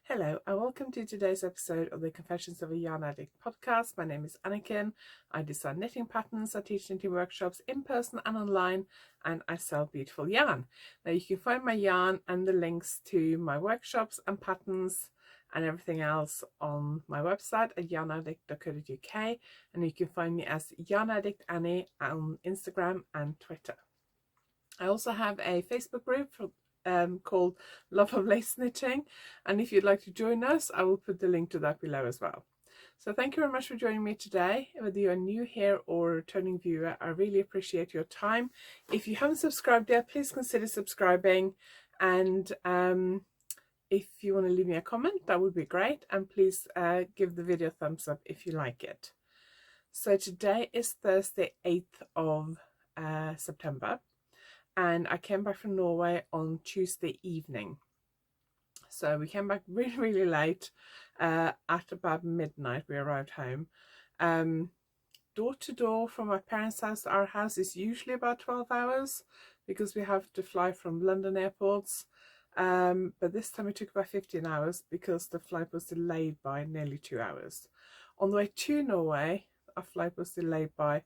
Hello and welcome to today's episode of the Confessions of a Yarn Addict podcast. My name is Anniken. I design knitting patterns, I teach knitting workshops in person and online, and I sell beautiful yarn. Now you can find my yarn and the links to my workshops and patterns and everything else on my website at yarnaddict.co.uk, and you can find me as YarnAddict Annie on Instagram and Twitter. I also have a Facebook group called Love of Lace Knitting, and if you'd like to join us, I will put the link to that below as well. So thank you very much for joining me today. Whether you're new here or a returning viewer, I really appreciate your time. If you haven't subscribed yet, please consider subscribing, and if you want to leave me a comment, that would be great, and please give the video a thumbs up if you like it. So today is Thursday 8th of September, and I came back from Norway on Tuesday evening. So we came back really late. At about midnight we arrived home. Door to door from my parents' house to our house is usually about 12 hours because we have to fly from London airports. But this time it took about 15 hours because the flight was delayed by nearly 2 hours. On the way to Norway, our flight was delayed by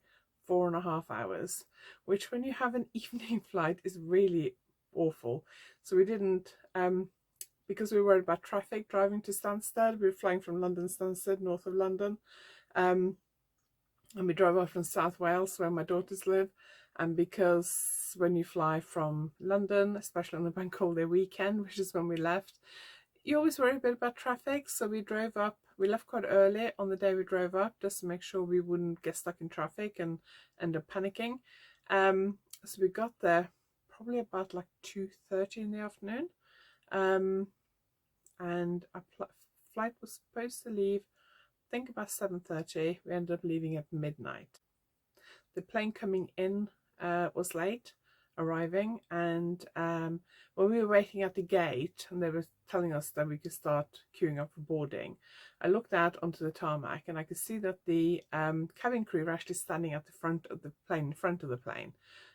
4.5 hours, which when you have an evening flight is really awful. So we didn't, because we were worried about traffic driving to Stansted. We were flying from London Stansted, north of London, and we drove off from South Wales where my daughters live. And because when you fly from London, especially on the bank holiday weekend, which is when we left, you always worry a bit about traffic. So we drove up, we left quite early on the day we drove up just to make sure we wouldn't get stuck in traffic and end up panicking. So we got there probably about like 2:30 in the afternoon, and our flight was supposed to leave, I think, about 7:30. We ended up leaving at midnight. The plane coming in was late arriving, and when we were waiting at the gate and they were telling us that we could start queuing up for boarding, I looked out onto the tarmac and I could see that the cabin crew were actually standing at the front of the plane,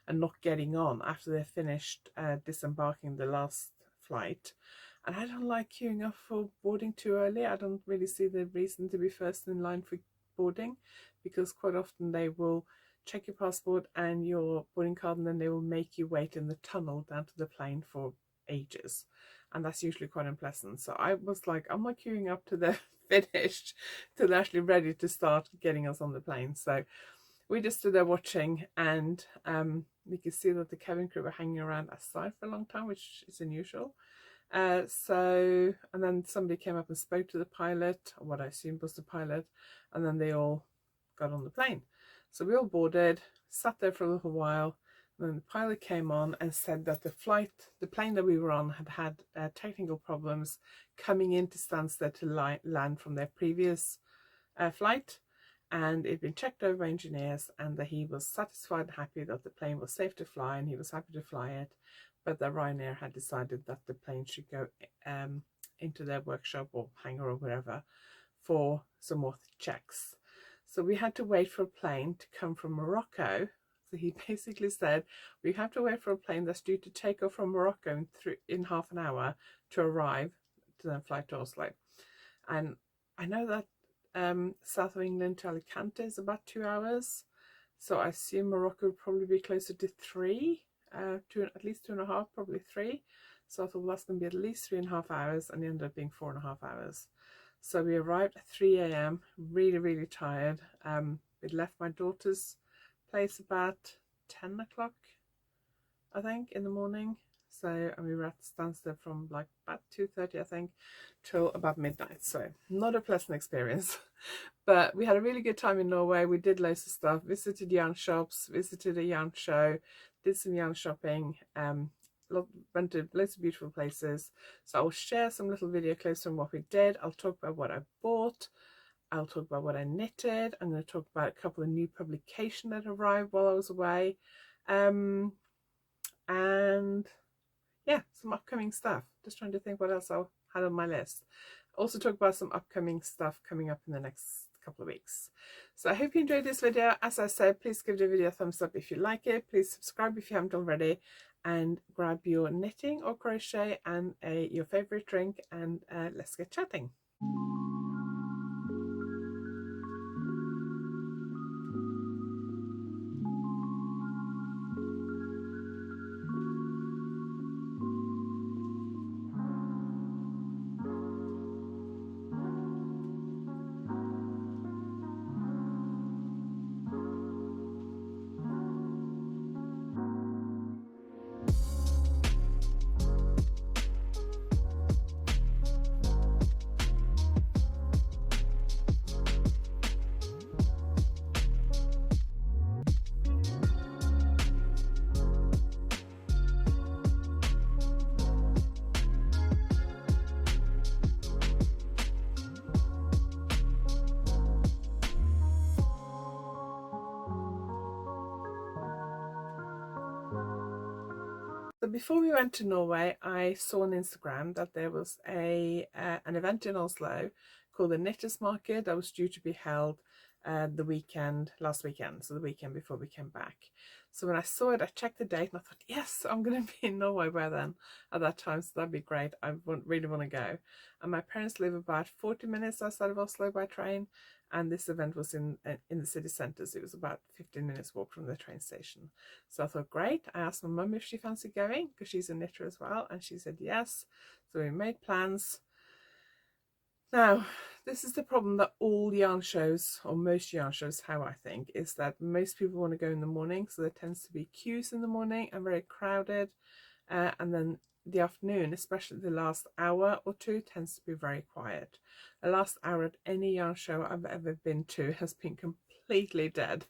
and not getting on after they finished disembarking the last flight. And I don't like queuing up for boarding too early. I don't really see the reason to be first in line for boarding, because quite often they will check your passport and your boarding card, and then they will make you wait in the tunnel down to the plane for ages, and that's usually quite unpleasant. So I was like, I'm not queuing up to they're finished, till they're actually ready to start getting us on the plane. So we just stood there watching, and we could see that the cabin crew were hanging around outside for a long time, which is unusual. And then somebody came up and spoke to the pilot, or what I assumed was the pilot, and then they all got on the plane. So we all boarded, sat there for a little while, and then the pilot came on and said that the plane that we were on had technical problems coming into Stansted to land from their previous flight, and it'd been checked over by engineers, and that he was satisfied and happy that the plane was safe to fly, and he was happy to fly it, but that Ryanair had decided that the plane should go into their workshop or hangar or wherever for some more checks. So we had to wait for a plane to come from Morocco. So he basically said, we have to wait for a plane that's due to take off from Morocco in half an hour to arrive to then fly to Oslo. And I know that south of England to Alicante is about 2 hours. So I assume Morocco would probably be closer to 3, at least 2.5, probably 3. So I thought, well, that's going to be at least 3.5 hours, and it ended up being 4.5 hours. So we arrived at 3 a.m, really tired. We left my daughter's place about 10 o'clock, I think, in the morning. So, and we were at Stansted from like about 2:30, I think, till about midnight. So not a pleasant experience. But we had a really good time in Norway. We did loads of stuff, visited yarn shops, visited a yarn show, did some yarn shopping, went to loads of beautiful places. So I'll share some little video clips from what we did. I'll talk about what I bought. I'll talk about what I knitted. I'm going to talk about a couple of new publications that arrived while I was away. And yeah, some upcoming stuff. Just trying to think what else I had on my list. Also talk about some upcoming stuff coming up in the next couple of weeks. So I hope you enjoyed this video. As I said, please give the video a thumbs up if you like it. Please subscribe if you haven't already, and grab your knitting or crochet and your favorite drink, and let's get chatting. So before we went to Norway, I saw on Instagram that there was an event in Oslo called the Knitters Market that was due to be held last weekend, so the weekend before we came back. So when I saw it, I checked the date and I thought, yes, I'm going to be in Norway by then at that time, so that'd be great. I really want to go. And my parents live about 40 minutes outside of Oslo by train, and this event was in the city centre, so it was about 15 minutes walk from the train station. So I thought, great. I asked my mum if she fancied going, because she's a knitter as well, and she said yes. So we made plans. Now, this is the problem that all yarn shows, or most yarn shows, how I think, is that most people want to go in the morning, so there tends to be queues in the morning and very crowded, and then the afternoon, especially the last hour or two, tends to be very quiet. The last hour at any yarn show I've ever been to has been completely dead,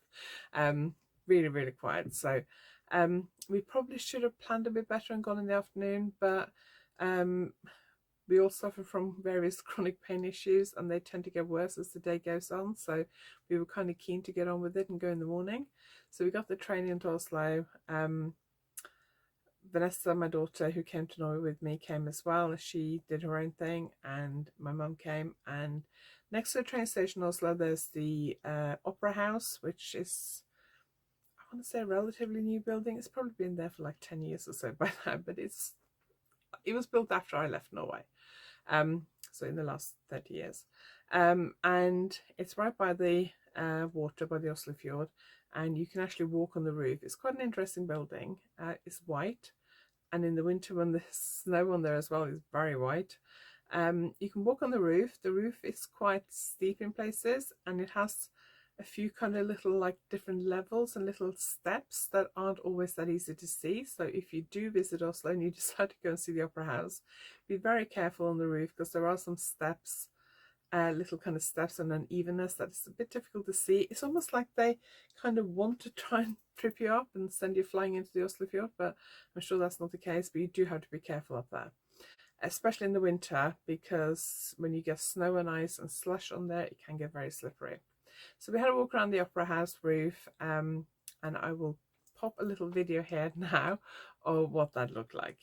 really, really quiet. So we probably should have planned a bit better and gone in the afternoon, but we all suffer from various chronic pain issues, and they tend to get worse as the day goes on, so we were kind of keen to get on with it and go in the morning. So we got the train into Oslo. Vanessa, my daughter, who came to Norway with me, came as well. She did her own thing, and my mum came. And next to the train station Oslo, there's the Opera House, which is, I want to say, a relatively new building. It's probably been there for like 10 years or so by now, but it was built after I left Norway, so in the last 30 years. And it's right by the water, by the Oslo Fjord, and you can actually walk on the roof. It's quite an interesting building. It's white, and in the winter when there's snow on there as well, it's very white. You can walk on the roof. The roof is quite steep in places, and it has a few kind of little like different levels and little steps that aren't always that easy to see. So if you do visit Oslo and you decide to go and see the Opera House, be very careful on the roof, because there are some steps, little kind of steps and unevenness that is a bit difficult to see. It's almost like they kind of want to try and trip you up and send you flying into the Oslo Fjord, but I'm sure that's not the case. But you do have to be careful up there, especially in the winter, because when you get snow and ice and slush on there, it can get very slippery. So we had a walk around the Opera House roof, and I will pop a little video here now of what that looked like.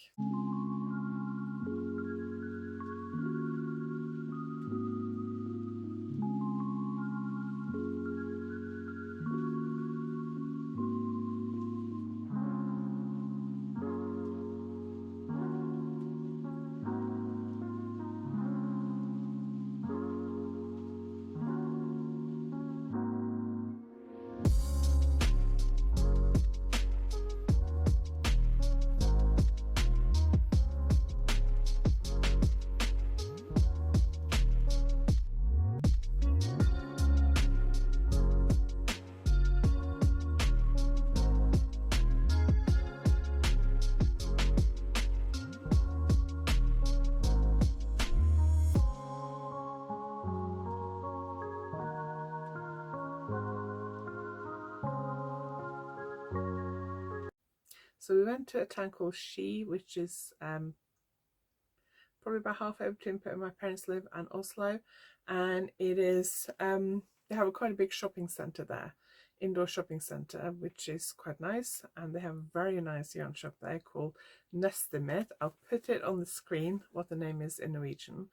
So we went to a town called Ski, which is probably about halfway between where my parents live and Oslo, and it is they have quite a big shopping centre there, indoor shopping centre, which is quite nice, and they have a very nice yarn shop there called Nestemit. I'll put it on the screen what the name is in Norwegian.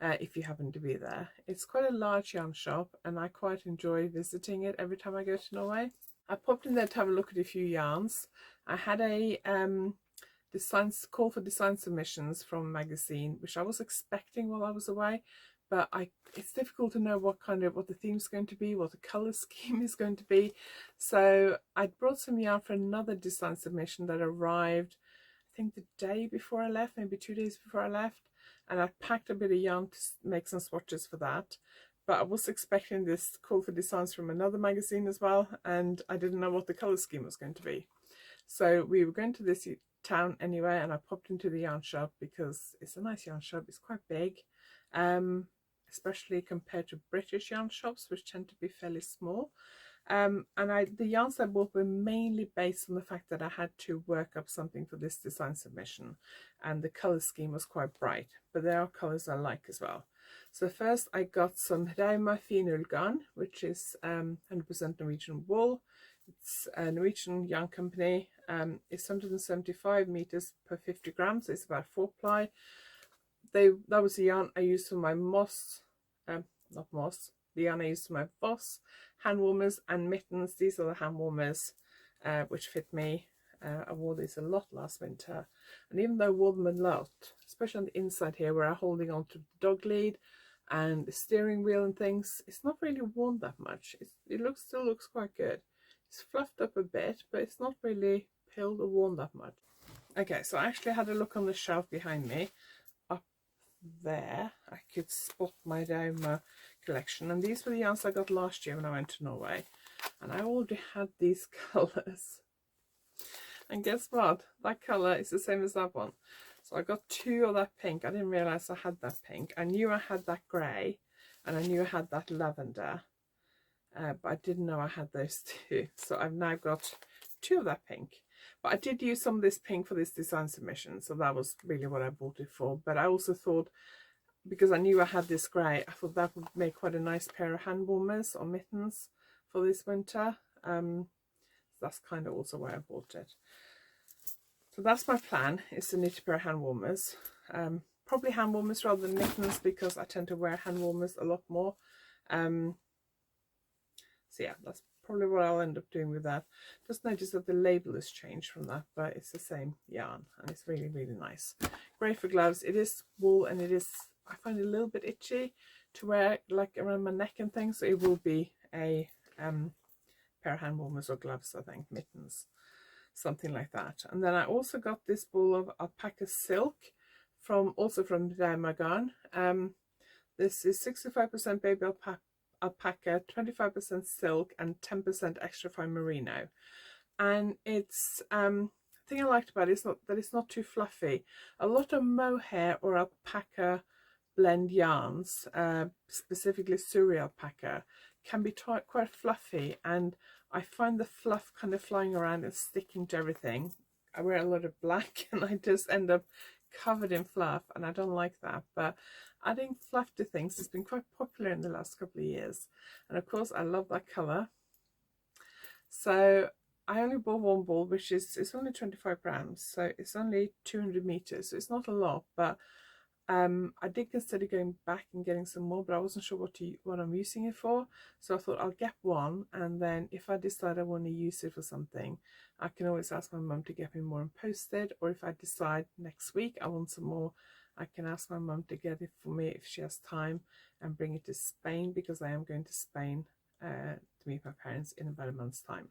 if you happen to be there. It's quite a large yarn shop and I quite enjoy visiting it every time I go to Norway. I popped in there to have a look at a few yarns. I had a call for design submissions from a magazine, which I was expecting while I was away, but it's difficult to know what the theme is going to be, what the colour scheme is going to be. So I brought some yarn for another design submission that arrived, I think the day before I left, maybe 2 days before I left, and I packed a bit of yarn to make some swatches for that. But I was expecting this call for designs from another magazine as well, and I didn't know what the colour scheme was going to be. So we were going to this town anyway, and I popped into the yarn shop because it's a nice yarn shop. It's quite big, especially compared to British yarn shops, which tend to be fairly small. And the yarns I bought were mainly based on the fact that I had to work up something for this design submission, and the colour scheme was quite bright, but there are colours I like as well. So first I got some Rauma Finulgarn, which is 100% Norwegian wool. It's a Norwegian yarn company. It's 175 meters per 50 grams, so it's about 4-ply. That was the yarn I used for my the yarn I used for my Voss hand warmers and mittens. These are the hand warmers which fit me. I wore these a lot last winter, and even though I wore them a lot, especially on the inside here where I'm holding on to the dog lead and the steering wheel and things, it's not really worn that much. It still looks quite good. It's fluffed up a bit, but it's not really peeled or worn that much. Okay, so I actually had a look on the shelf behind me. Up there I could spot my Rauma collection, and these were the yarns I got last year when I went to Norway, and I already had these colours. And guess what? That colour is the same as that one. So I got 2 of that pink. I didn't realise I had that pink. I knew I had that grey, and I knew I had that lavender, but I didn't know I had those 2. So I've now got 2 of that pink. But I did use some of this pink for this design submission, so that was really what I bought it for. But I also thought, because I knew I had this grey, I thought that would make quite a nice pair of hand warmers or mittens for this winter. That's kind of also why I bought it. So that's my plan, is to knit a pair of hand warmers. Probably hand warmers rather than mittens, because I tend to wear hand warmers a lot more. So yeah, that's probably what I'll end up doing with that. Just notice that the label has changed from that, but it's the same yarn and it's really, really nice. Great for gloves. It is wool, and I find it a little bit itchy to wear like around my neck and things, so it will be a pair of hand warmers or gloves, I think, mittens, something like that. And then I also got this ball of alpaca silk also from Rauma. This is 65% baby alpaca, 25% silk, and 10% extra fine merino. And it's the thing I liked about it is that it's not too fluffy. A lot of mohair or alpaca blend yarns, specifically Suri alpaca, can be quite fluffy, and I find the fluff kind of flying around and sticking to everything. I wear a lot of black and I just end up covered in fluff, and I don't like that. But adding fluff to things has been quite popular in the last couple of years, and of course I love that colour. So I only bought one ball, which it's only 25 grams, so it's only 200 meters, so it's not a lot. But I did consider going back and getting some more, but I wasn't sure what I'm using it for. So I thought I'll get one, and then if I decide I want to use it for something, I can always ask my mum to get me more and post it. Or if I decide next week I want some more, I can ask my mum to get it for me if she has time, and bring it to Spain, because I am going to Spain to meet my parents in about a month's time.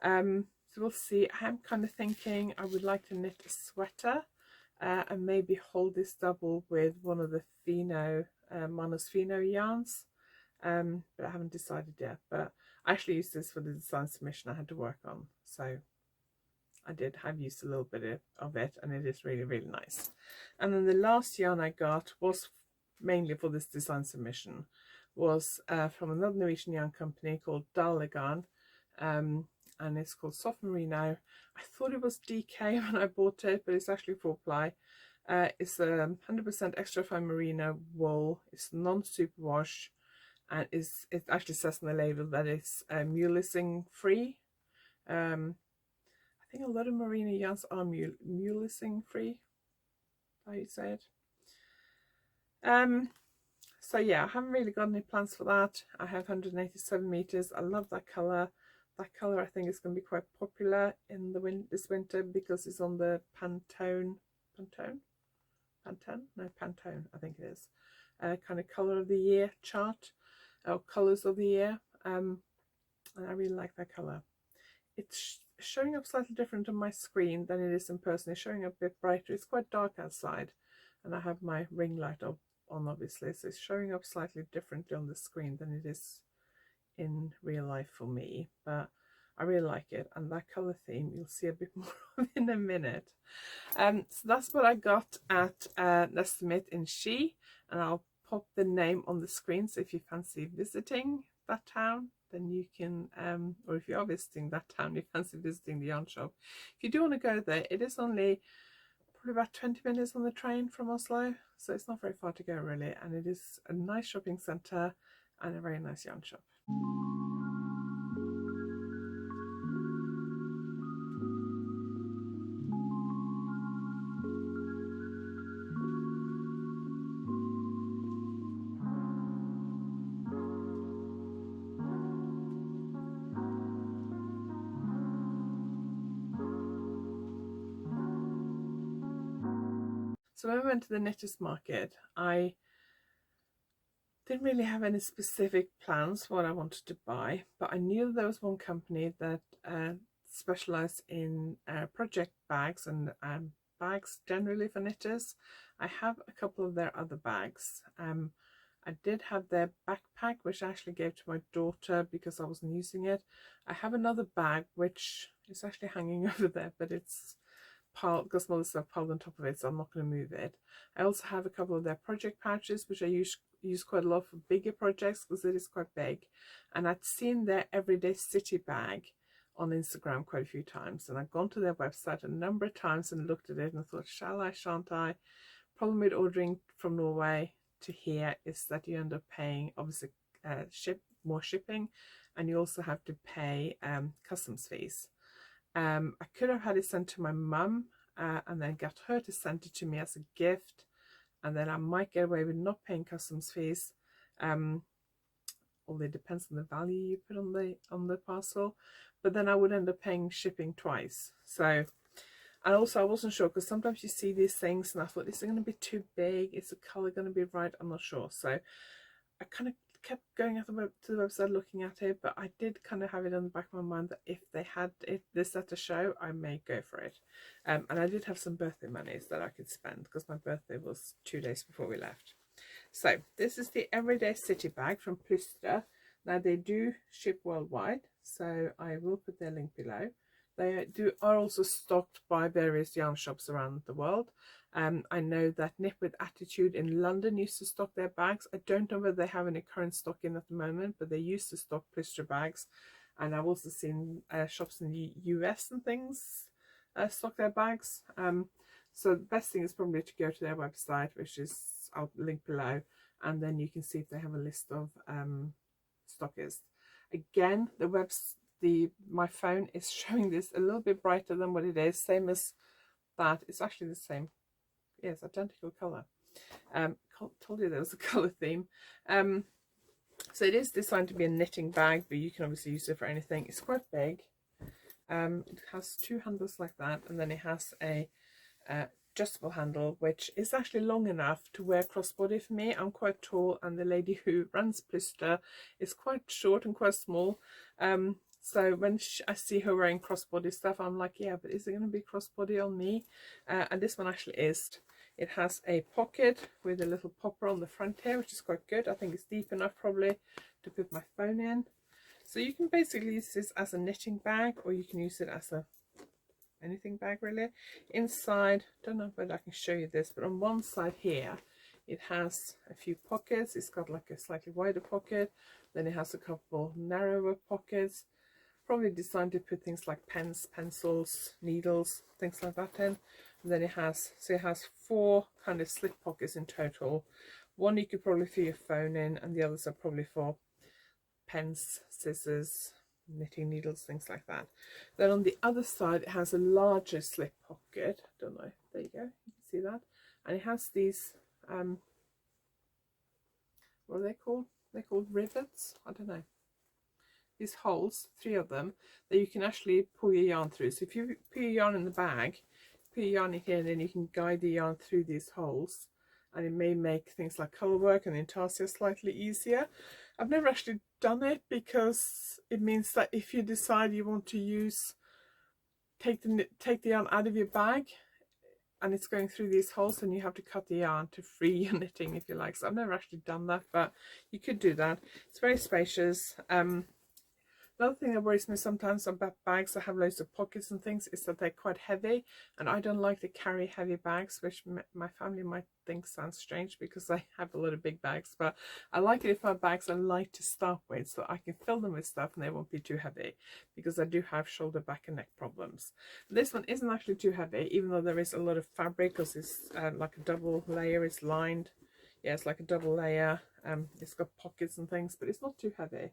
So we'll see. I'm kind of thinking I would like to knit a sweater. And maybe hold this double with one of the Monos Fino yarns, but I haven't decided yet. But I actually used this for the design submission I had to work on, so I have used a little bit of it, and it is really, really nice. And then the last yarn I got was mainly for this design submission, was from another Norwegian yarn company called Dallegarn, and it's called Soft Merino. I thought it was DK when I bought it, but it's actually 4-ply. It's 100% extra fine merino wool. It's non-superwash, and it actually says on the label that it's mulesing free. I think a lot of merino yarns are mulesing free, how you say it. So yeah, I haven't really got any plans for that. I have 187 meters. I love that color. That color I think is going to be quite popular in the this winter because it's on the Pantone, no, Pantone I think it is, kind of color of the year chart, or colors of the year, and I really like that color. It's showing up slightly different on my screen than it is in person. It's showing up a bit brighter. It's quite dark outside, and I have my ring light up on obviously, so it's showing up slightly differently on the screen than it is in real life for me, but I really like it, and that color theme you'll see a bit more of in a minute. So that's what I got at Nestamit in Ski, and I'll pop the name on the screen, so if you fancy visiting that town, then you can, or if you are visiting that town, you fancy visiting the yarn shop, if you do want to go there, it is only probably about 20 minutes on the train from Oslo, so it's not very far to go really, and it is a nice shopping centre and a very nice yarn shop. So when I went to the knitters market, I didn't really have any specific plans for what I wanted to buy, but I knew there was one company that specialised in project bags and bags generally for knitters. I have a couple of their other bags. I did have their backpack, which I actually gave to my daughter because I wasn't using it. I have another bag which is actually hanging over there, but it's got some other stuff piled on top of it, so I'm not going to move it. I also have a couple of their project pouches, which I use quite a lot for bigger projects because it is quite big. And I'd seen their Everyday City bag on Instagram quite a few times, and I've gone to their website a number of times and looked at it and thought, shall I, shan't I? Problem with ordering from Norway to here is that you end up paying obviously more shipping, and you also have to pay customs fees. I could have had it sent to my mum and then got her to send it to me as a gift, and then I might get away with not paying customs fees, although it depends on the value you put on the parcel, but then I would end up paying shipping twice. So, and also I wasn't sure because sometimes you see these things and I thought, is it going to be too big? Is the colour going to be right? I'm not sure. So I kind of kept going to the website looking at it, but I did kind of have it on the back of my mind that if they had this at a show, I may go for it. And I did have some birthday monies that I could spend because my birthday was 2 days before we left. So this is the Everyday City bag from Plystra. Now they do ship worldwide, so I will put their link below. They are also stocked by various yarn shops around the world. I know that Knit with Attitude in London used to stock their bags. I don't know whether they have any current stock in at the moment, but they used to stock Plystra bags. And I've also seen shops in the US and things stock their bags. So the best thing is probably to go to their website, which is, I'll link below, and then you can see if they have a list of stockists. Again, my phone is showing this a little bit brighter than what it is, same as that. It's actually the same, yes, identical color. Told you there was a color theme. So it is designed to be a knitting bag, but you can obviously use it for anything. It's quite big. It has two handles like that, and then it has a adjustable handle, which is actually long enough to wear crossbody for me. I'm quite tall, and the lady who runs Plystra is quite short and quite small. So when I see her wearing crossbody stuff, I'm like, yeah, but is it going to be crossbody on me? And this one actually is. It has a pocket with a little popper on the front here, which is quite good. I think it's deep enough probably to put my phone in. So you can basically use this as a knitting bag, or you can use it as a anything bag really. Inside, don't know whether I can show you this, but on one side here it has a few pockets. It's got like a slightly wider pocket, then it has a couple narrower pockets, probably designed to put things like pens, pencils, needles, things like that in. And then it has 4 kind of slip pockets in total. One you could probably fit your phone in, and the others are probably for pens, scissors, knitting needles, things like that. Then on the other side it has a larger slip pocket. Don't know, there you go, you can see that. And it has these what are they called? They're called rivets, I don't know. These holes, 3 of them, that you can actually pull your yarn through. So if you put your yarn in the bag, put your yarn in here, and then you can guide the yarn through these holes, and it may make things like colour work and intarsia slightly easier. I've never actually done it because it means that if you decide you want to use, take the yarn out of your bag and it's going through these holes, and you have to cut the yarn to free your knitting, if you like. So I've never actually done that, but you could do that. It's very spacious. Another thing that worries me sometimes about bags that have loads of pockets and things is that they're quite heavy, and I don't like to carry heavy bags, which my family might think sounds strange because I have a lot of big bags, but I like it if my bags are light to start with, so I can fill them with stuff and they won't be too heavy, because I do have shoulder, back and neck problems. This one isn't actually too heavy, even though there is a lot of fabric, because it's like a double layer. It's lined, yeah, it's like a double layer. It's got pockets and things, but it's not too heavy.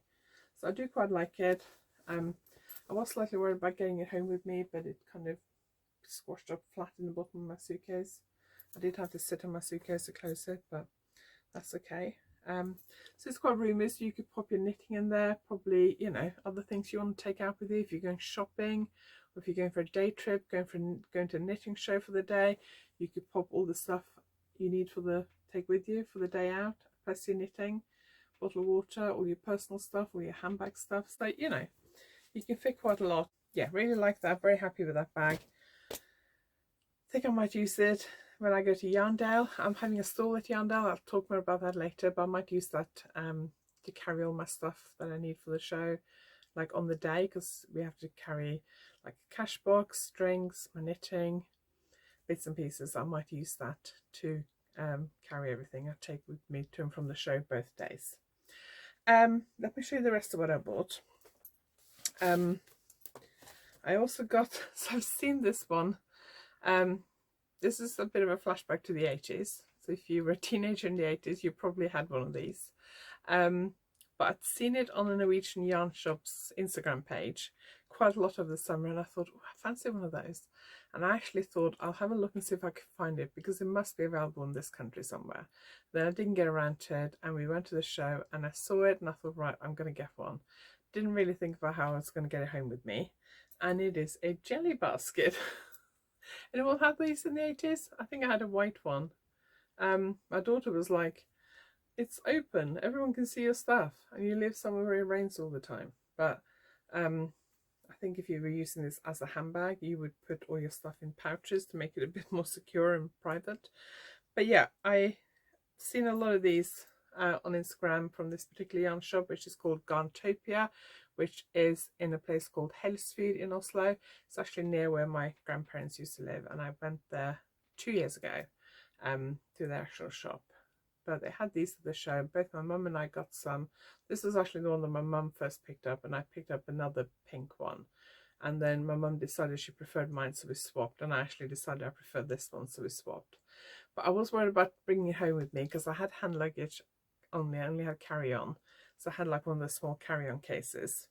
So I do quite like it. I was slightly worried about getting it home with me, but it kind of squashed up flat in the bottom of my suitcase. I did have to sit on my suitcase to close it, but that's okay. So it's quite roomy, so you could pop your knitting in there, probably, you know, other things you want to take out with you if you're going shopping, or if you're going for a day trip, going to a knitting show for the day. You could pop all the stuff you need take with you for the day out, plus your knitting, bottle of water, all your personal stuff, all your handbag stuff. So, you know, you can fit quite a lot. Yeah, really like that. Very happy with that bag. Think I might use it when I go to Yarndale. I'm having a stall at Yarndale. I'll talk more about that later, but I might use that to carry all my stuff that I need for the show, like on the day, because we have to carry like a cash box, strings, my knitting, bits and pieces. I might use that to carry everything I take with me to and from the show both days. Let me show you the rest of what I bought. I also got, so I've seen this one. This is a bit of a flashback to the 80s. So if you were a teenager in the 80s, you probably had one of these. But I'd seen it on the Norwegian Yarn Shop's Instagram page quite a lot over the summer, and I thought, oh, I fancy one of those. And I actually thought I'll have a look and see if I can find it, because it must be available in this country somewhere. Then I didn't get around to it, and we went to the show and I saw it and I thought, right, I'm going to get one. Didn't really think about how I was going to get it home with me. And it is a jelly basket. Anyone had these in the 80s? I think I had a white one. My daughter was like, it's open, everyone can see your stuff, and you live somewhere where it rains all the time. But I think if you were using this as a handbag, you would put all your stuff in pouches to make it a bit more secure and private. But yeah, I've seen a lot of these on Instagram from this particular yarn shop, which is called Garntopia, which is in a place called Helsfyr in Oslo. It's actually near where my grandparents used to live, and I went there 2 years ago to their actual shop. But they had these at the show. Both my mum and I got some. This was actually the one that my mum first picked up, and I picked up another pink one. And then my mum decided she preferred mine, so we swapped. And I actually decided I preferred this one, so we swapped. But I was worried about bringing it home with me because I had hand luggage only. I only had carry-on. So I had like one of the small carry-on cases,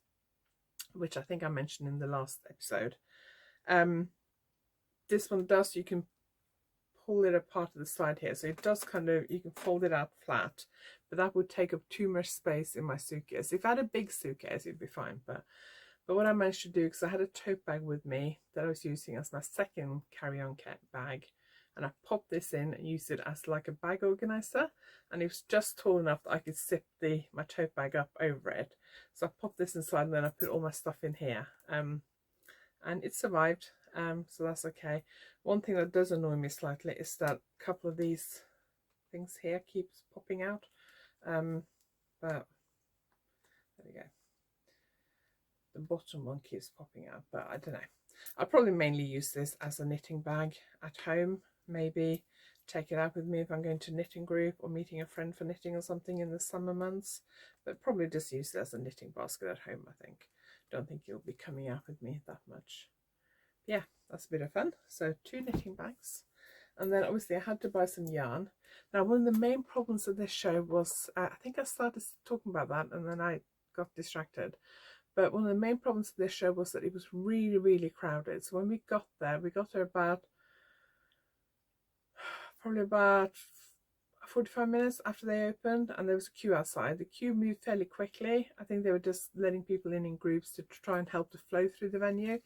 which I think I mentioned in the last episode. This one does, you can pull it apart to the side here, so it does kind of, you can fold it out flat, but that would take up too much space in my suitcase. If I had a big suitcase, it'd be fine, but what I managed to do, because I had a tote bag with me that I was using as my second carry-on bag, and I popped this in and used it as like a bag organizer, and it was just tall enough that I could zip my tote bag up over it. So I popped this inside, and then I put all my stuff in here, and it survived. So that's okay. One thing that does annoy me slightly is that a couple of these things here keeps popping out, but there we go. The bottom one keeps popping out, but I don't know. I'll probably mainly use this as a knitting bag at home, maybe take it out with me if I'm going to a knitting group or meeting a friend for knitting or something in the summer months, but probably just use it as a knitting basket at home, I think. Don't think it'll be coming out with me that much. Yeah, that's a bit of fun. So 2 knitting bags, and then obviously I had to buy some yarn. Now, one of the main problems of this show was, I think I started talking about that and then I got distracted, but one of the main problems of this show was that it was really, really crowded. So when we got there about probably about 45 minutes after they opened, and there was a queue outside. The queue moved fairly quickly. I think they were just letting people in groups to try and help the flow through the venue.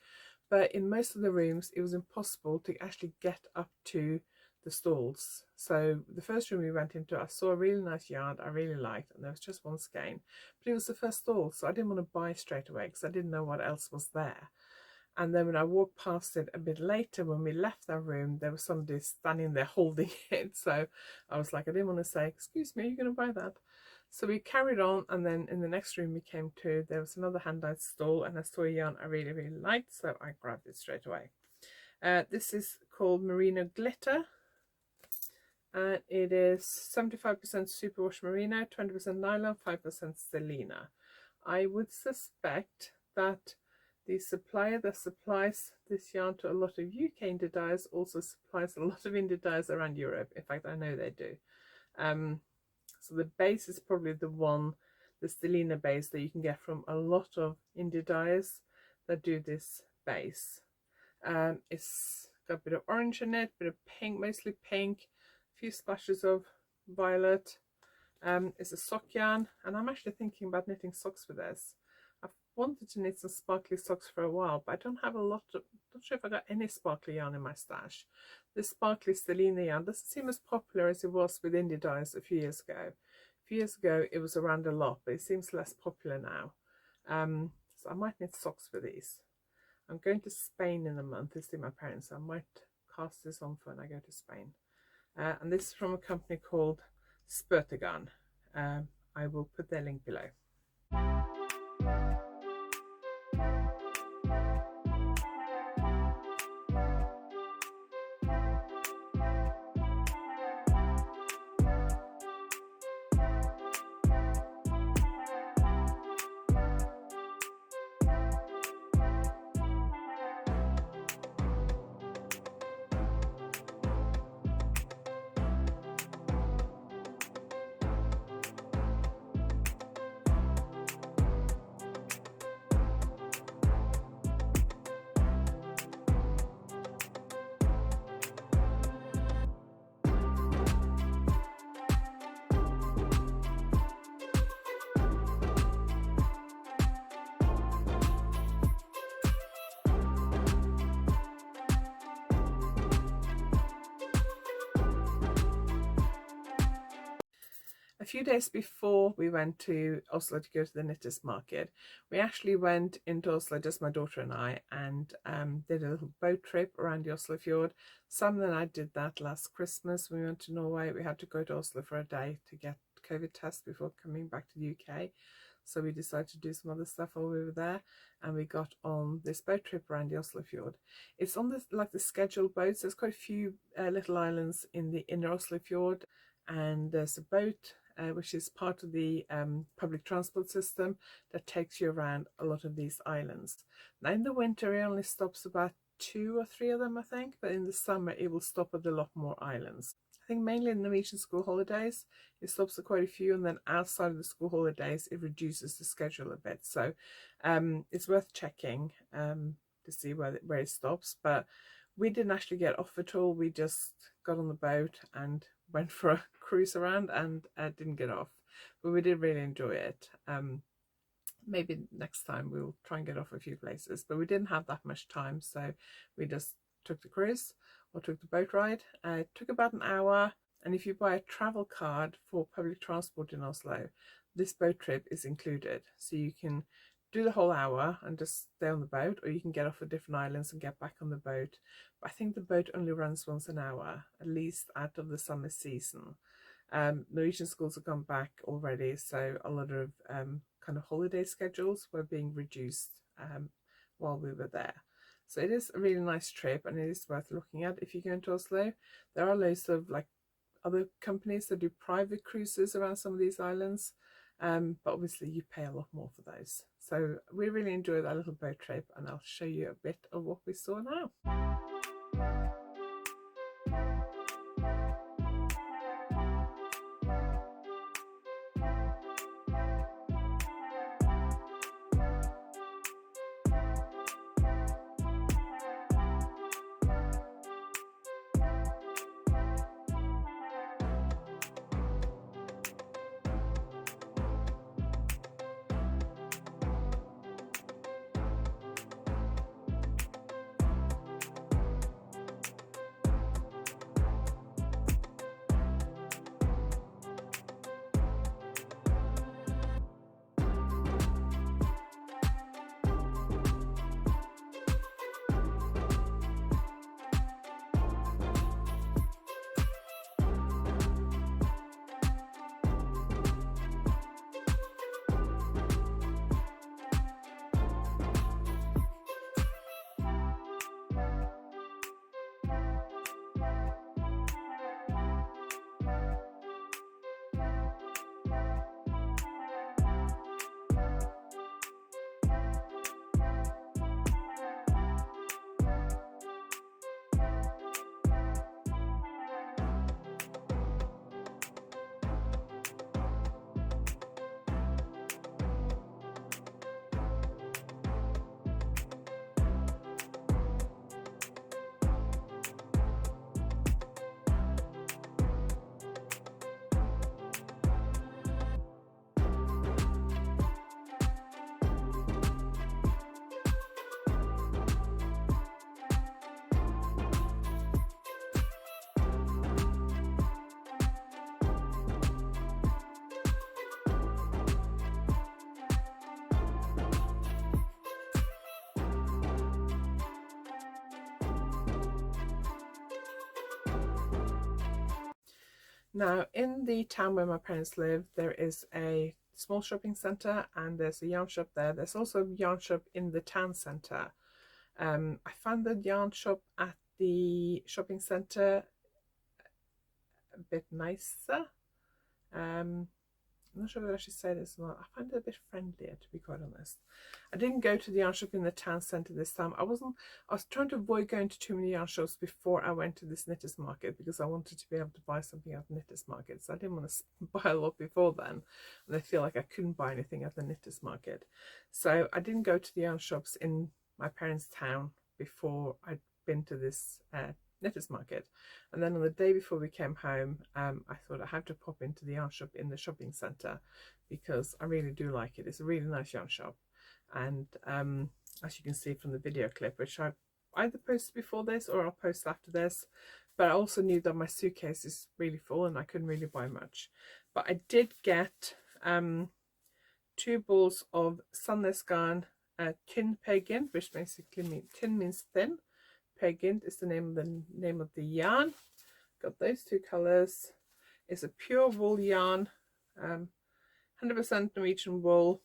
But in most of the rooms, it was impossible to actually get up to the stalls. So the first room we went into, I saw a really nice yard I really liked, and there was just one skein. But it was the first stall, so I didn't want to buy straight away because I didn't know what else was there. And then when I walked past it a bit later, when we left that room, there was somebody standing there holding it. So I was like, I didn't want to say, excuse me, are you going to buy that? So we carried on, and then in the next room we came to, there was another hand-dyed stall, and I saw a yarn I really, really liked, so I grabbed it straight away. This is called Merino Glitter, and it is 75% superwash merino, 20% nylon, 5% stellina. I would suspect that the supplier that supplies this yarn to a lot of UK indie dyers also supplies a lot of indie dyers around Europe. In fact, I know they do. So the base is probably the stellina base that you can get from a lot of indie dyers that do this base. It's got a bit of orange in it, a bit of pink, mostly pink, a few splashes of violet. It's a sock yarn, and I'm actually thinking about knitting socks with this. I've wanted to knit some sparkly socks for a while, but I don't have a lot of, not sure if I got any sparkly yarn in my stash. This sparkly stellina yarn doesn't seem as popular as it was with indie dyes a few years ago. A few years ago it was around a lot, but it seems less popular now. So I might knit socks for these. I'm going to Spain in a month to see my parents, so I might cast this on for when I go to Spain. And this is from a company called Spurtagarn. I will put their link below. A few days before we went to Oslo to go to the knitters market, we actually went into Oslo, just my daughter and I, and did a little boat trip around the Oslo fjord. Sam and I did that last Christmas when we went to Norway. We had to go to Oslo for a day to get COVID tests before coming back to the UK. So we decided to do some other stuff while we were there, and we got on this boat trip around the Oslo fjord. It's on this, like the scheduled boats. There's quite a few little islands in the inner Oslo fjord, and there's a boat which is part of the public transport system that takes you around a lot of these islands. Now in the winter it only stops about 2 or 3 of them, I think, but in the summer it will stop at a lot more islands. I think mainly in Norwegian school holidays it stops at quite a few, and then outside of the school holidays it reduces the schedule a bit. So it's worth checking to see where it stops. But we didn't actually get off at all. We just got on the boat and went for a cruise around and didn't get off, but we did really enjoy it. Maybe next time we'll try and get off a few places, but we didn't have that much time, so we just took the cruise or took the boat ride. It took about an hour, and if you buy a travel card for public transport in Oslo, this boat trip is included, so you can do the whole hour and just stay on the boat, or you can get off at different islands and get back on the boat. But I think the boat only runs once an hour, at least out of the summer season. Norwegian schools have gone back already, so a lot of kind of holiday schedules were being reduced while we were there. So it is a really nice trip, and it is worth looking at if you go into Oslo. There are loads of like other companies that do private cruises around some of these islands, but obviously you pay a lot more for those. So we really enjoyed that little boat trip, and I'll show you a bit of what we saw now. Now, in the town where my parents live, there is a small shopping centre and there's a yarn shop there. There's also a yarn shop in the town centre. I found the yarn shop at the shopping centre a bit nicer. I'm not sure if I should say this or not. I find it a bit friendlier, to be quite honest. I didn't go to the yarn shop in the town centre this time. I was trying to avoid going to too many yarn shops before I went to this knitters market, because I wanted to be able to buy something at the knitters market. So I didn't want to buy a lot before then, and I feel like I couldn't buy anything at the knitters market. So I didn't go to the yarn shops in my parents' town before I'd been to this knitters market. And then on the day before we came home, I thought I have to pop into the yarn shop in the shopping centre, because I really do like it. It's a really nice yarn shop, and as you can see from the video clip, which I either posted before this or I'll post after this, but I also knew that my suitcase is really full and I couldn't really buy much. But I did get 2 balls of sunless yarn, tin pagan, which basically means tin means thin. Pagan is the name of the yarn. Got those 2 colours. It's a pure wool yarn, 100% Norwegian wool.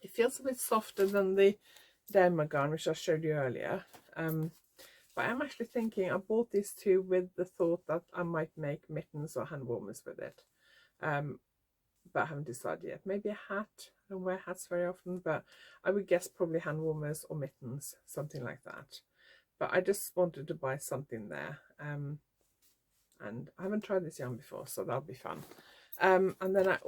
It feels a bit softer than the Denmark yarn, which I showed you earlier. But I'm actually thinking, I bought these 2 with the thought that I might make mittens or hand warmers with it. But I haven't decided yet. Maybe a hat. I don't wear hats very often, but I would guess probably hand warmers or mittens, something like that. But I just wanted to buy something there, and I haven't tried this yarn before, so that'll be fun. And then I've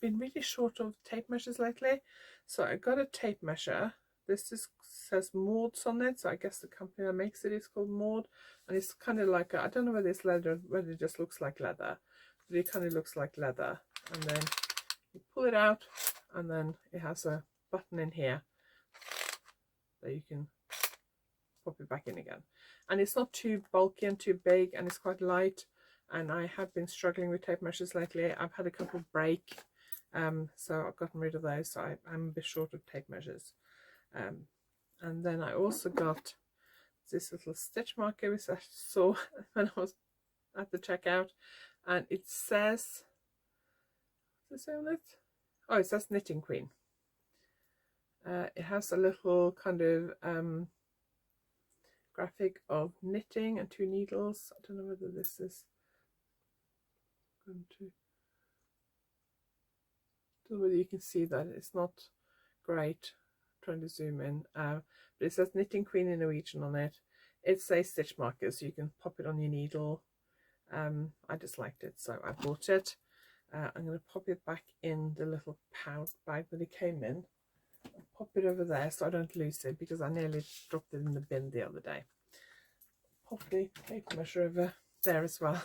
been really short of tape measures lately, so I got a tape measure. This says Maud's on it, so I guess the company that makes it is called Maud, and it's kind of like I don't know whether it's leather, whether it just looks like leather, but it kind of looks like leather. And then you pull it out, and then it has a button in here that you can pop it back in again, and it's not too bulky and too big, and it's quite light. And I have been struggling with tape measures lately. I've had a couple break, so I've gotten rid of those, so I'm a bit short of tape measures. And then I also got this little stitch marker which I saw when I was at the checkout, and it says, what's it say on it? Oh, it says Knitting Queen. It has a little kind of graphic of knitting and 2 needles. I don't know whether this is going to, I don't know whether you can see that. It's not great. I'm trying to zoom in, but it says Knitting Queen in Norwegian on it. It's a stitch marker, so you can pop it on your needle. I just liked it, so I bought it. I'm going to pop it back in the little pouch bag that it came in. I'll pop it over there so I don't lose it, because I nearly dropped it in the bin the other day. Pop the tape measure over there as well,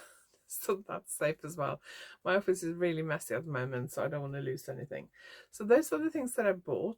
so that's safe as well. My office is really messy at the moment, so I don't want to lose anything. So those are the things that I bought.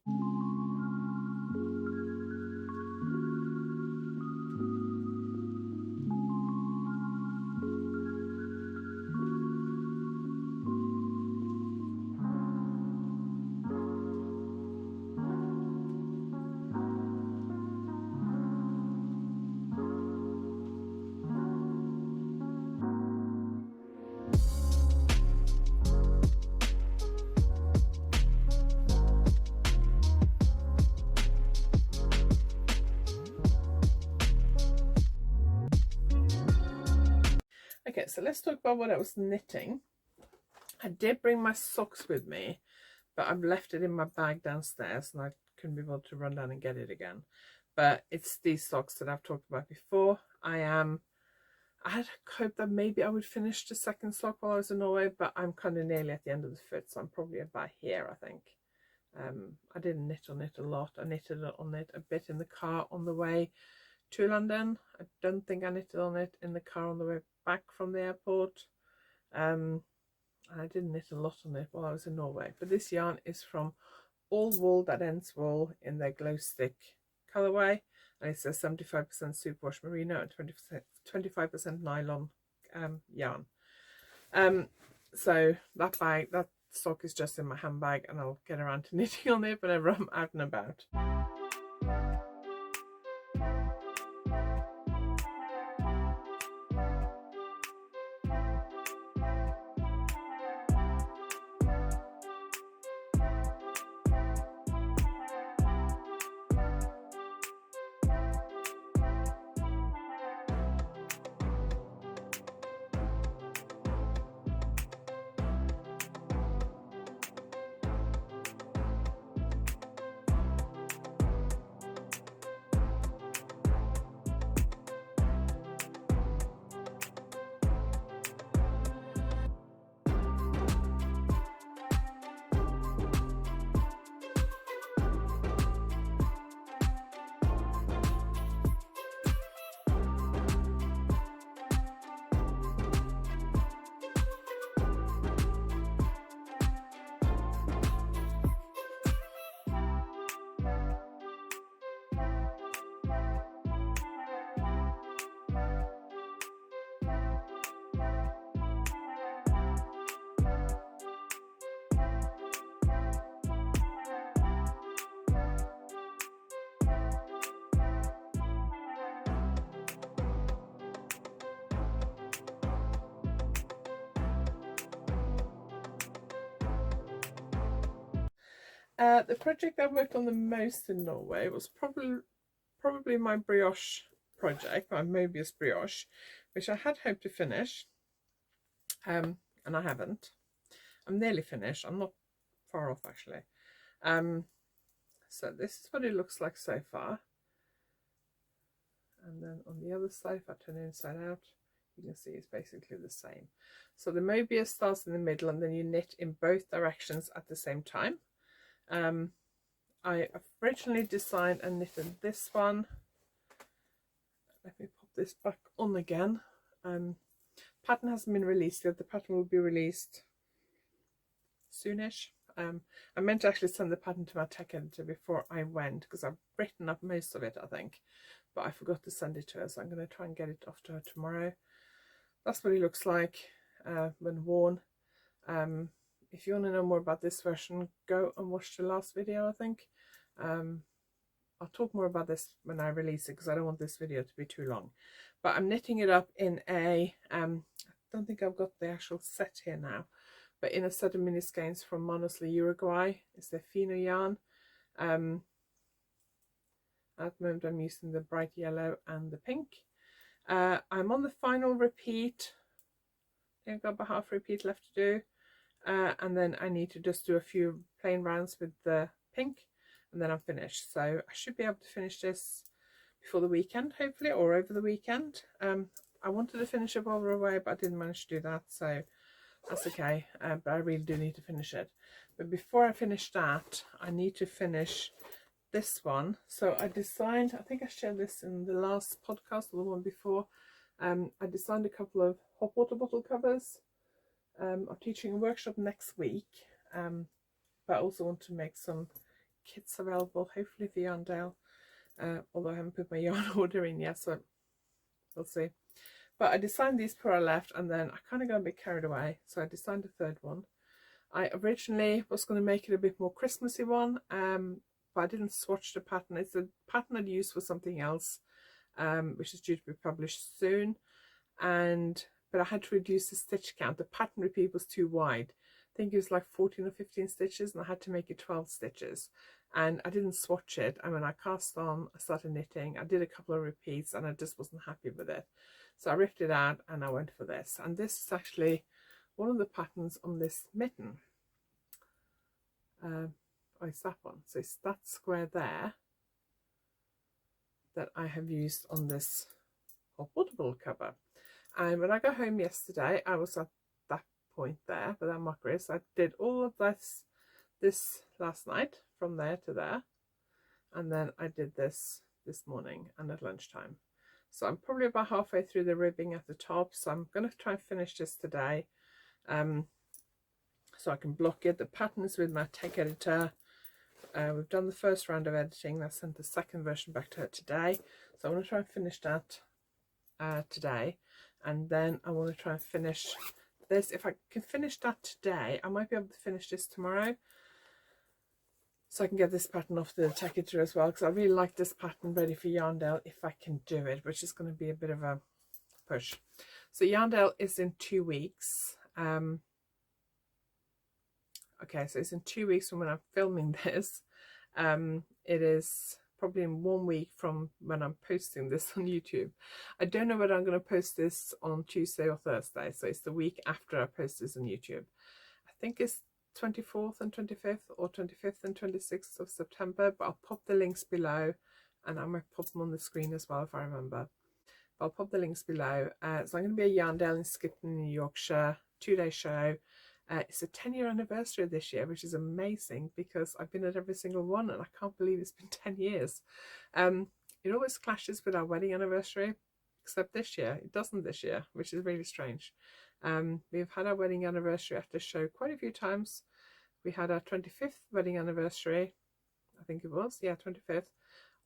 Okay, so let's talk about what I was knitting. I did bring my socks with me, but I've left it in my bag downstairs and I couldn't be able to run down and get it again. But it's these socks that I've talked about before. I had hoped that maybe I would finish the 2nd sock while I was in Norway, but I'm kind of nearly at the end of the foot, so I'm probably about here, I think. I didn't knit on it a lot. I knitted on it a bit in the car on the way to London. I don't think I knitted on it in the car on the way back from the airport. And I didn't knit a lot on it while I was in Norway. But this yarn is from All Wool That Ends Wool in their glow stick colorway, and it says 75% superwash merino and 25% nylon yarn. So that sock is just in my handbag, and I'll get around to knitting on it whenever I'm out and about. The project I worked on the most in Norway was probably my brioche project, my Mobius brioche, which I had hoped to finish, and I haven't. I'm nearly finished. I'm not far off actually. So this is what it looks like so far. And then on the other side, if I turn it inside out, you can see it's basically the same. So the Mobius starts in the middle and then you knit in both directions at the same time. I originally designed and knitted this one. Let me pop this back on again. Pattern hasn't been released yet. The pattern will be released soonish. I meant to actually send the pattern to my tech editor before I went because I've written up most of it, I think, but I forgot to send it to her, so I'm going to try and get it off to her tomorrow. That's what it looks like when worn. If you want to know more about this version, go and watch the last video, I think. I'll talk more about this when I release it because I don't want this video to be too long. But I'm knitting it up in a, I don't think I've got the actual set here now, but in a set of mini skeins from Monosly Uruguay. It's their Fino yarn. At the moment I'm using the bright yellow and the pink. I'm on the final repeat. I think I've got about half repeat left to do. And then I need to just do a few plain rounds with the pink and then I'm finished. So I should be able to finish this before the weekend, hopefully, or over the weekend. I wanted to finish it while we were away, but I didn't manage to do that, so that's okay. But I really do need to finish it. But before I finish that, I need to finish this one. So I designed, I think I shared this in the last podcast or the one before. I designed a couple of hot water bottle covers. I'm teaching a workshop next week, but I also want to make some kits available, hopefully for YarnAddict, although I haven't put my yarn order in yet, so we'll see. But I designed these before I left, and then I kind of got a bit carried away, so I designed a third one. I originally was going to make it a bit more Christmassy one, but I didn't swatch the pattern. It's a pattern I'd used for something else, which is due to be published soon, but I had to reduce the stitch count. The pattern repeat was too wide. I think it was like 14 or 15 stitches, and I had to make it 12 stitches. And I didn't swatch it. I mean, I cast on, I started knitting, I did a couple of repeats, and I just wasn't happy with it. So I ripped it out and I went for this. And this is actually one of the patterns on this mitten. Oh, it's that one. So it's that square there that I have used on this hot water bottle cover. And when I got home yesterday, I was at that point there with that mockery. So I did all of this last night from there to there. And then I did this morning and at lunchtime. So I'm probably about halfway through the ribbing at the top. So I'm going to try and finish this today. So I can block it. The pattern is with my tech editor. We've done the first round of editing. I sent the second version back to her today. So I want to try and finish that today. And then I want to try and finish this. If I can finish that today, I might be able to finish this tomorrow. So I can get this pattern off the tech editor as well, because I really like this pattern ready for YarnAddict if I can do it, which is going to be a bit of a push. So YarnAddict is in 2 weeks. Okay, so it's in 2 weeks from when I'm filming this. It is probably in 1 week from when I'm posting this on YouTube. I don't know whether I'm going to post this on Tuesday or Thursday, so it's the week after I post this on YouTube. I think it's 24th and 25th or 25th and 26th of September, but I'll pop the links below, and I might pop them on the screen as well if I remember. But I'll pop the links below. So I'm going to be at YarnAddict in Skipton in Yorkshire, 2-day show. It's a 10-year anniversary this year, which is amazing because I've been at every single one and I can't believe it's been 10 years. It always clashes with our wedding anniversary, except this year. It doesn't this year, which is really strange. We've had our wedding anniversary at the show quite a few times. We had our 25th wedding anniversary, I think it was, yeah, 25th,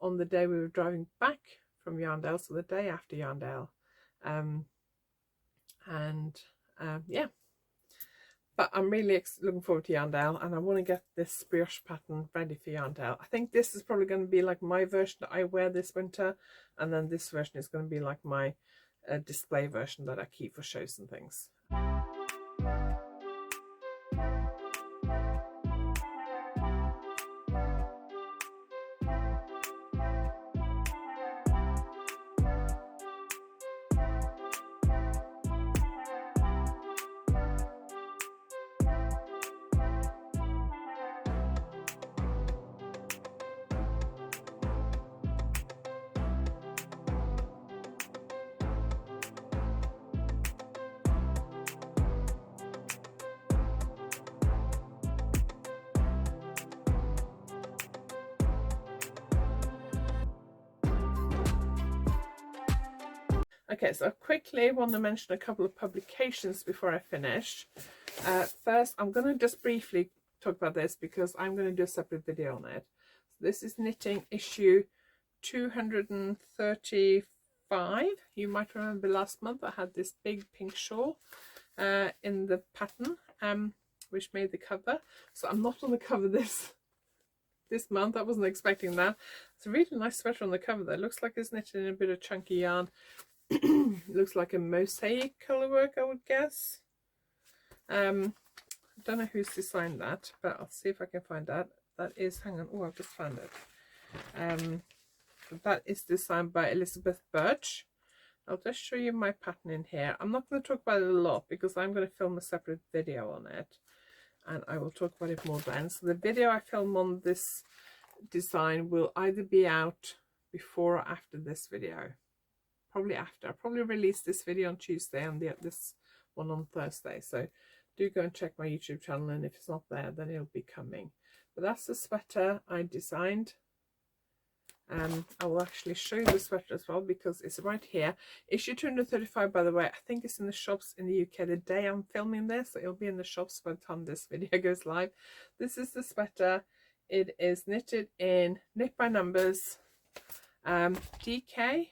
on the day we were driving back from YarnAddict, so the day after YarnAddict. Yeah. But I'm really looking forward to YarnAddict, and I want to get this brioche pattern ready for YarnAddict. I think this is probably going to be like my version that I wear this winter, and then this version is going to be like my display version that I keep for shows and things. Okay, so I quickly want to mention a couple of publications before I finish. First, I'm going to just briefly talk about this because I'm going to do a separate video on it. So this is knitting issue 235. You might remember last month I had this big pink shawl in the pattern, which made the cover. So I'm not on the cover this month. I wasn't expecting that. It's a really nice sweater on the cover though. It looks like it's knitted in a bit of chunky yarn. It looks like a mosaic colour work, I would guess. I don't know who's designed that, but I'll see if I can find that. That is, hang on, oh, I've just found it. That is designed by Elizabeth Birch. I'll just show you my pattern in here. I'm not going to talk about it a lot because I'm going to film a separate video on it, and I will talk about it more then. So the video I film on this design will either be out before or after this video. Probably after. I'll probably release this video on Tuesday and this one on Thursday. So do go and check my YouTube channel, and if it's not there, then it'll be coming. But that's the sweater I designed. I will actually show you the sweater as well because it's right here. Issue 235, by the way, I think it's in the shops in the UK the day I'm filming this, so it'll be in the shops by the time this video goes live. This is the sweater. It is knitted in Knit by Numbers, DK.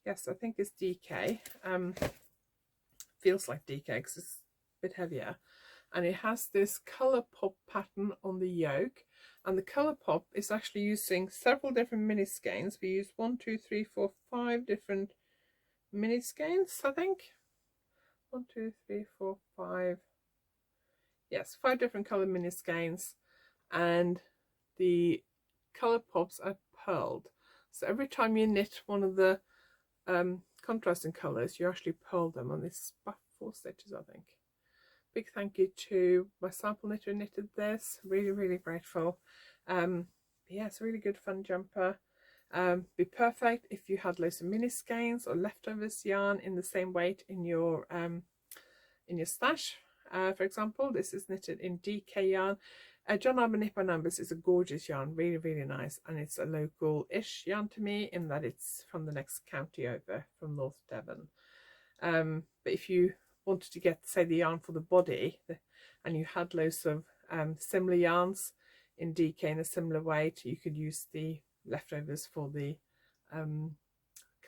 Yes, I think it's DK. Feels like DK because it's a bit heavier. And it has this colour pop pattern on the yoke. And the colour pop is actually using several different mini skeins. We use 5 different mini skeins, I think. 5. Yes, 5 different colour mini skeins. And the colour pops are pearled. So every time you knit one of the contrasting colours, you actually pearl them on this 4 stitches, I think. Big thank you to my sample knitter who knitted this. Really grateful. Yeah, it's a really good fun jumper. Be perfect if you had loads of mini skeins or leftovers yarn in the same weight in your stash. For example, this is knitted in DK yarn. John Arbor Knit by Numbers is a gorgeous yarn, really nice, and it's a local-ish yarn to me in that it's from the next county over, from North Devon. But if you wanted to get, say, the yarn for the body, and you had loads of similar yarns in DK in a similar weight, you could use the leftovers for the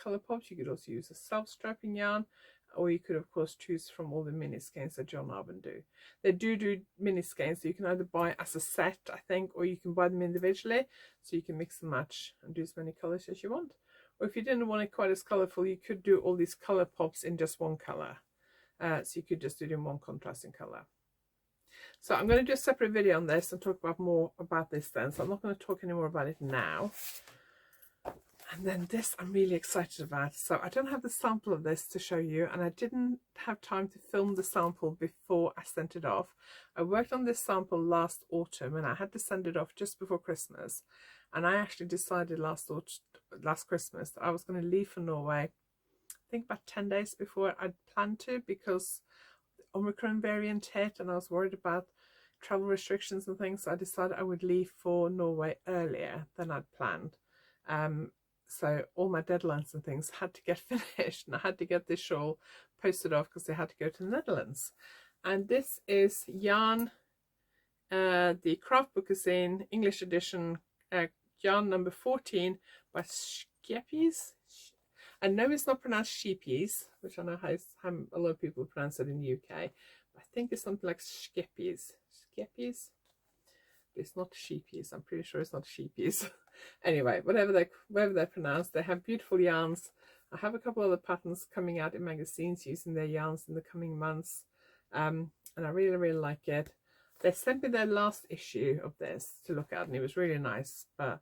colour pops. You could also use a self-strapping yarn, or you could of course choose from all the mini skeins that John Arbor do. They do mini skeins, so you can either buy as a set, I think, or you can buy them individually, so you can mix and match and do as many colours as you want. Or if you didn't want it quite as colourful, you could do all these colour pops in just one colour. So you could just do it in one contrasting colour. So I'm going to do a separate video on this and talk about more about this then. So I'm not going to talk any more about it now. And then this I'm really excited about. So I don't have the sample of this to show you, and I didn't have time to film the sample before I sent it off. I worked on this sample last autumn and I had to send it off just before Christmas. And I actually decided last Christmas that I was going to leave for Norway, I think about 10 days before I'd planned to, because the Omicron variant hit and I was worried about travel restrictions and things. So I decided I would leave for Norway earlier than I'd planned. So all my deadlines and things had to get finished, and I had to get this shawl posted off because they had to go to the Netherlands. And this is yarn, the Craft Book is in English edition, yarn number 14 by Skeppies. I know it's not pronounced sheepies, which I know how a lot of people pronounce it in the UK. I think it's something like Skeppies. Skeppies? It's not sheepies. I'm pretty sure it's not sheepies. Anyway, whatever they're pronounced, they have beautiful yarns. I have a couple other patterns coming out in magazines using their yarns in the coming months, and I really like it. They sent me their last issue of this to look at, and it was really nice. But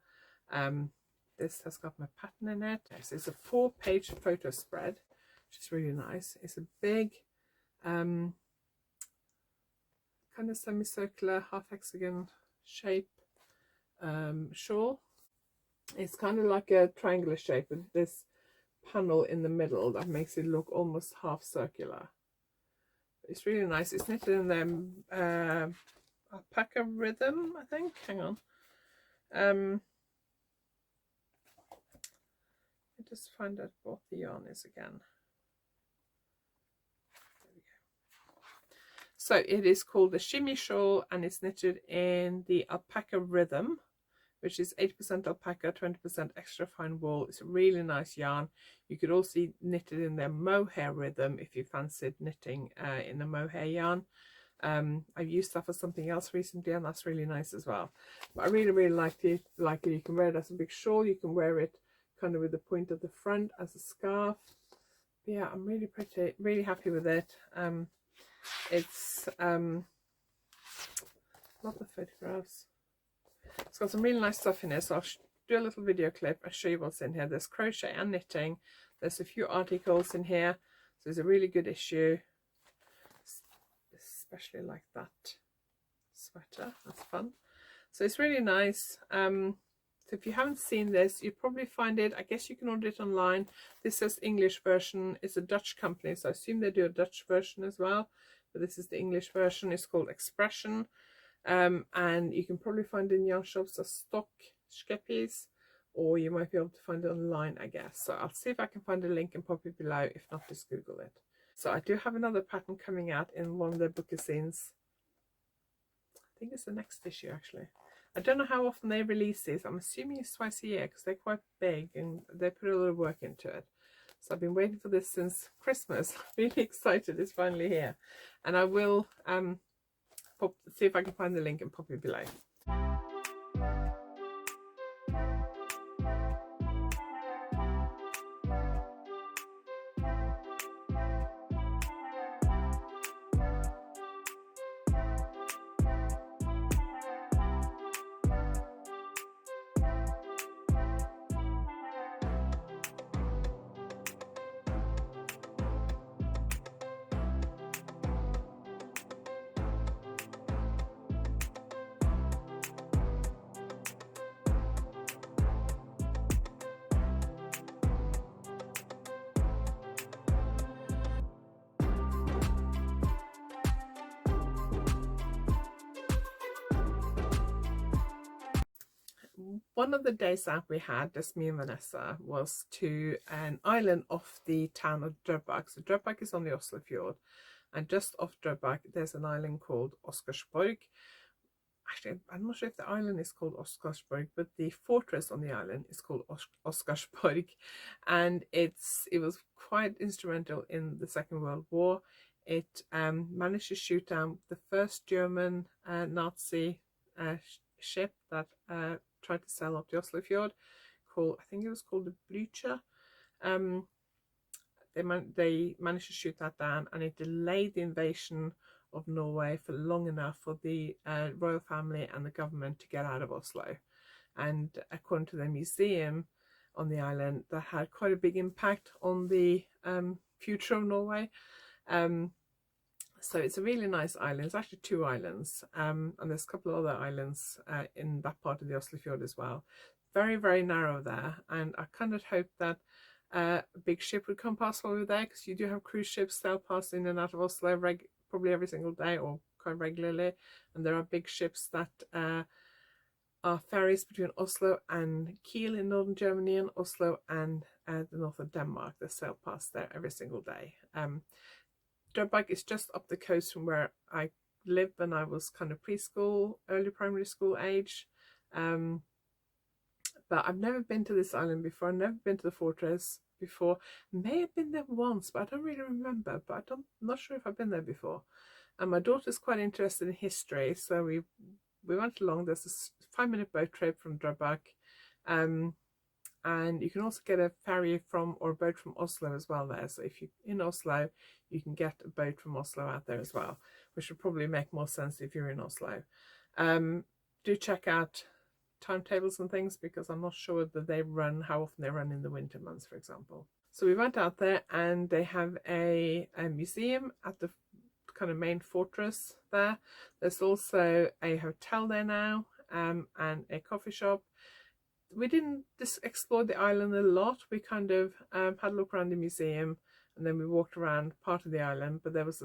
this has got my pattern in it. So it's a 4-page photo spread, which is really nice. It's a big kind of semicircular, half hexagon shape shawl. It's kind of like a triangular shape with this panel in the middle that makes it look almost half circular. It's really nice. It's knitted in the alpaca rhythm, I think. Hang on. It just find out what the yarn is again. There we go. So it is called the Shimmy Shawl, and it's knitted in the Alpaca Rhythm, which is 80% alpaca, 20% extra fine wool. It's a really nice yarn. You could also knit it in their mohair rhythm if you fancied knitting in the mohair yarn. I've used that for something else recently, and that's really nice as well. But I really liked it. You can wear it as a big shawl. You can wear it kind of with the point at the front as a scarf. But yeah, I'm really happy with it. It's not the photographs. It's got some really nice stuff in here, so I'll do a little video clip and show you what's in here. There's crochet and knitting. There's a few articles in here, so it's a really good issue. Especially like that sweater, that's fun. So it's really nice. So if you haven't seen this, you'll probably find it, I guess you can order it online. This says English version. It's a Dutch company, so I assume they do a Dutch version as well, but this is the English version. It's called Expression. And you can probably find it in yarn shops as stock skeppies, or you might be able to find it online, I guess. So I'll see if I can find a link and pop it below. If not, just Google it. So I do have another pattern coming out in one of their bookazines. I think it's the next issue, actually. I don't know how often they release these. I'm assuming it's twice a year because they're quite big and they put a lot of work into it. So I've been waiting for this since Christmas. I'm really excited it's finally here. And I will see if I can find the link and pop it below. One of the days that we had, just me and Vanessa, was to an island off the town of Drøbak. So Drøbak is on the Oslo fjord, and just off Drøbak there's an island called Oscarsborg. Actually, I'm not sure if the island is called Oscarsborg, but the fortress on the island is called Oscarsborg, and it was quite instrumental in the Second World War. It managed to shoot down the first German Nazi ship that tried to sail up the Oslo fjord, I think it was called the Blücher. They managed to shoot that down, and it delayed the invasion of Norway for long enough for the royal family and the government to get out of Oslo. And according to the museum on the island, that had quite a big impact on the future of Norway. So it's a really nice island. It's actually 2 islands, and there's a couple of other islands in that part of the Oslo fjord as well. Very narrow there, and I kind of hoped that a big ship would come past while we were there, because you do have cruise ships sail past in and out of Oslo probably every single day or quite regularly, and there are big ships that are ferries between Oslo and Kiel in northern Germany and Oslo and the north of Denmark that sail past there every single day. Drøbak is just up the coast from where I lived when I was kind of preschool, early primary school age. But I've never been to this island before. I've never been to the fortress before. May have been there once, but I don't really remember. But I'm not sure if I've been there before. And my daughter's quite interested in history, so we went along. There's a 5-minute boat trip from Drøbak. And you can also get a ferry or a boat from Oslo as well there. So if you're in Oslo, you can get a boat from Oslo out there as well, which would probably make more sense if you're in Oslo. Do check out timetables and things, because I'm not sure that how often they run in the winter months, for example. So we went out there, and they have a museum at the kind of main fortress there. There's also a hotel there now, and a coffee shop. We didn't explore the island a lot. We kind of had a look around the museum, and then we walked around part of the island. But there's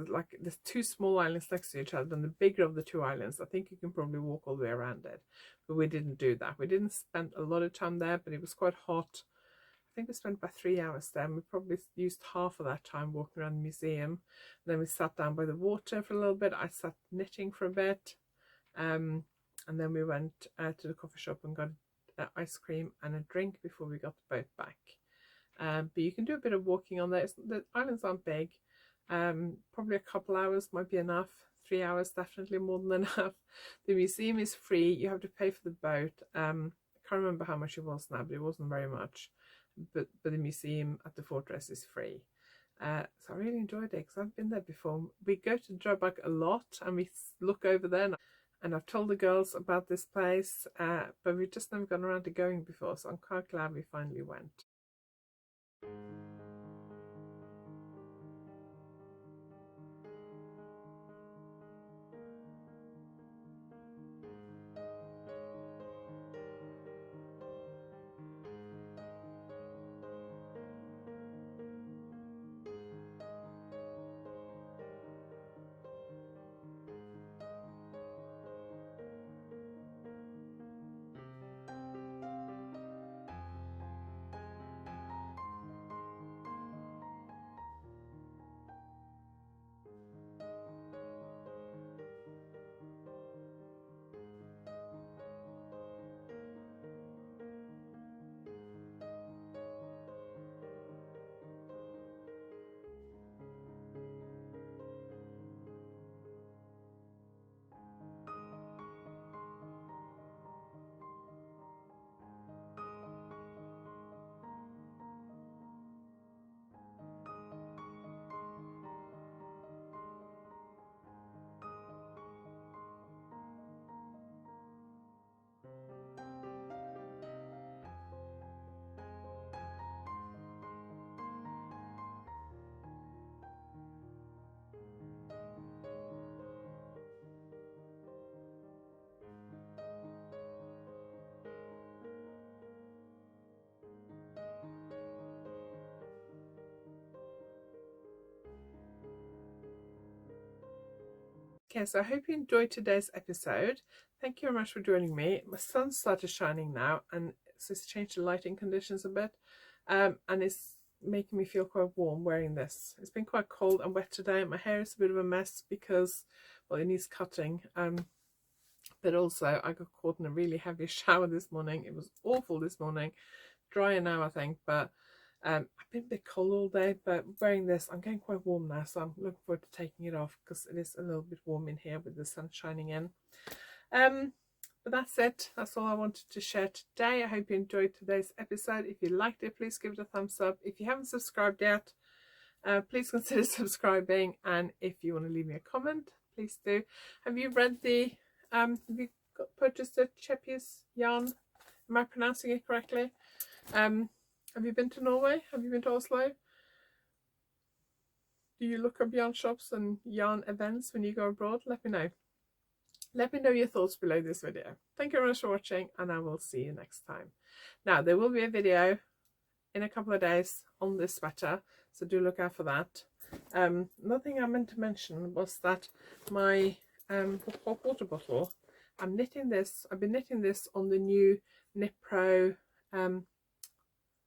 2 small islands next to each other, and the bigger of the 2 islands, I think you can probably walk all the way around it. But we didn't do that. We didn't spend a lot of time there, but it was quite hot. I think we spent about 3 hours there, and we probably used half of that time walking around the museum. And then we sat down by the water for a little bit. I sat knitting for a bit, and then we went to the coffee shop and got ice cream and a drink before we got the boat back. But you can do a bit of walking on there. The islands aren't big. Probably a couple hours might be enough. 3 hours definitely more than enough. The museum is free. You have to pay for the boat. I can't remember how much it was now, but it wasn't very much. But the museum at the fortress is free. So I really enjoyed it because I've been there before. We go to Drøbak a lot and we look over there, and I've told the girls about this place, but we've just never gone around to going before, so I'm quite glad we finally went. Okay, so I hope you enjoyed today's episode. Thank you very much for joining me. My sun started shining now, and so it's changed the lighting conditions a bit, and it's making me feel quite warm wearing this. It's been quite cold and wet today. My hair is a bit of a mess because, well, it needs cutting, but also I got caught in a really heavy shower this morning. It was awful this morning. Drier now, I think, but I've been a bit cold all day, but wearing this, I'm getting quite warm now, so I'm looking forward to taking it off because it is a little bit warm in here with the sun shining in. But that's it. That's all I wanted to share today. I hope you enjoyed today's episode. If you liked it, please give it a thumbs up. If you haven't subscribed yet, please consider subscribing. And if you want to leave me a comment, please do. Have you read the, have you purchased the Cheppius yarn? Am I pronouncing it correctly? Have you been to Norway? Have you been to Oslo? Do you look up yarn shops and yarn events when you go abroad? Let me know. Let me know your thoughts below this video. Thank you very much for watching, and I will see you next time. Now, there will be a video in a couple of days on this sweater, so do look out for that. Another thing I meant to mention was that my hot water bottle, I'm knitting this. I've been knitting this on the new Knit Pro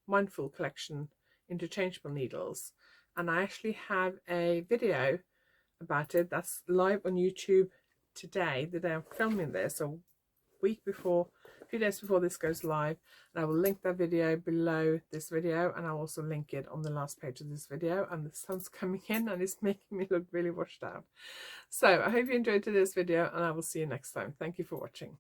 Mindful collection interchangeable needles, and I actually have a video about it that's live on YouTube today, the day I'm filming this, a week before, a few days before this goes live, and I will link that video below this video, and I'll also link it on the last page of this video. And the sun's coming in and it's making me look really washed out. So I hope you enjoyed today's video, and I will see you next time. Thank you for watching.